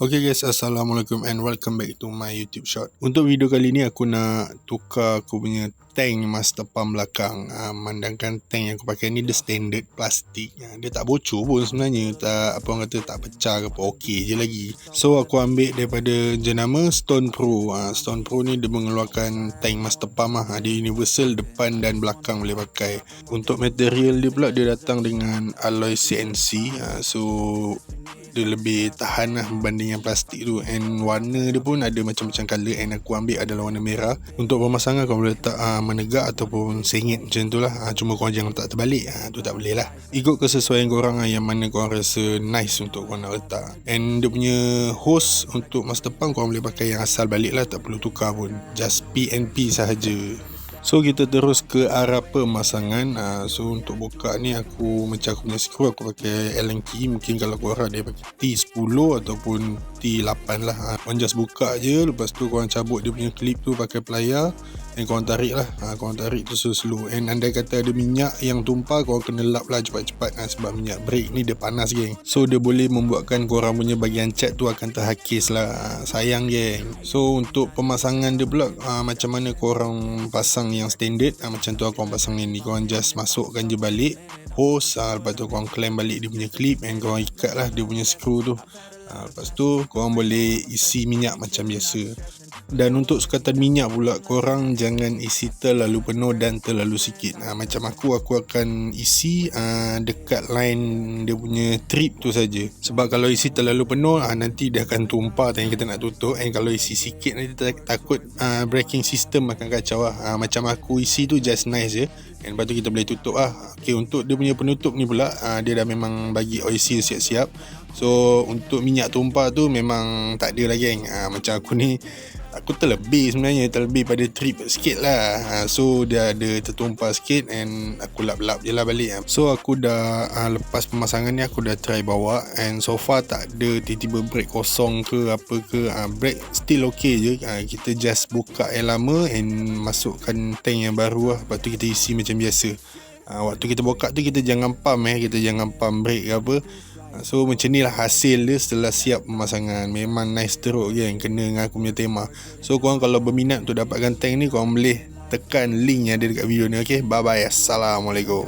Okay guys, Assalamualaikum and welcome back to my YouTube short. Untuk video kali ni aku nak tukar aku punya tank master pump belakang. Mandangkan tank yang aku pakai ni dia standard plastik. Dia tak bocor pun sebenarnya, tak apa orang kata tak pecah ke apa, okey je lagi. So aku ambil daripada jenama Stone Pro. Stone Pro ni dia mengeluarkan tank master pump dia universal, depan dan belakang boleh pakai. Untuk material dia pula dia datang dengan alloy CNC. So dia lebih tahan lah berbanding yang plastik tu. And warna dia pun ada macam-macam colour, and aku ambil adalah warna merah. Untuk pemasangan kau boleh letak menegak ataupun sengit macam tu lah. Cuma kau jangan letak terbalik, tu tak boleh lah. Ikut kesesuaian korang yang mana korang rasa nice untuk korang nak letak. And dia punya hose untuk master pump korang boleh pakai yang asal balik lah, tak perlu tukar pun, just PNP sahaja. So kita terus ke arah pemasangan. So untuk buka ni aku macam aku punya skru aku pakai Allen key. Mungkin kalau korang dia pakai T10 ataupun T8 lah. Korang just buka je, lepas tu korang cabut dia punya clip tu pakai plier, dan korang tarik lah. Korang tarik tu slow. And andai kata ada minyak yang tumpah, korang kena lap lah cepat-cepat. Sebab minyak brake ni dia panas geng. So dia boleh membuatkan korang punya bahagian cat tu akan terhakis lah. Sayang geng. So untuk pemasangan dia pula, macam mana korang pasang yang standard, macam tu korang pasang ni. Korang just masukkan je balik hose, lepas tu korang clamp balik dia punya clip, and korang ikat lah dia punya skru tu. Lepas tu korang boleh isi minyak macam biasa. Dan untuk sukatan minyak pula, korang jangan isi terlalu penuh dan terlalu sikit. Macam aku akan isi dekat line dia punya trip tu saja. Sebab kalau isi terlalu penuh, nanti dia akan tumpah dan kita nak tutup. And kalau isi sikit, nanti takut braking system akan kacau lah. Macam aku isi tu just nice je, and lepas tu kita boleh tutup lah. Okay, untuk dia punya penutup ni pula, dia dah memang bagi oil seal siap-siap. So untuk minyak tumpah tu memang tak ada lah geng. Macam aku ni, aku terlebih pada trip sikit lah. So dia ada tertumpah sikit, and aku lap-lap je lah balik. So aku dah lepas pemasangan ni aku dah try bawa, and so far tak ada tiba-tiba brake kosong ke apa ke. Brake still okay je. Kita just buka yang lama and masukkan tank yang baru lah. Lepas tu kita isi macam biasa. Waktu kita buka tu kita jangan pump kita jangan pump brake ke apa. So macam ni lah hasil dia setelah siap pemasangan. Memang nice teruk kan, kena dengan aku punya tema. So korang kalau berminat untuk dapatkan tank ni, korang boleh tekan link yang ada dekat video ni. Okay, bye bye, Assalamualaikum.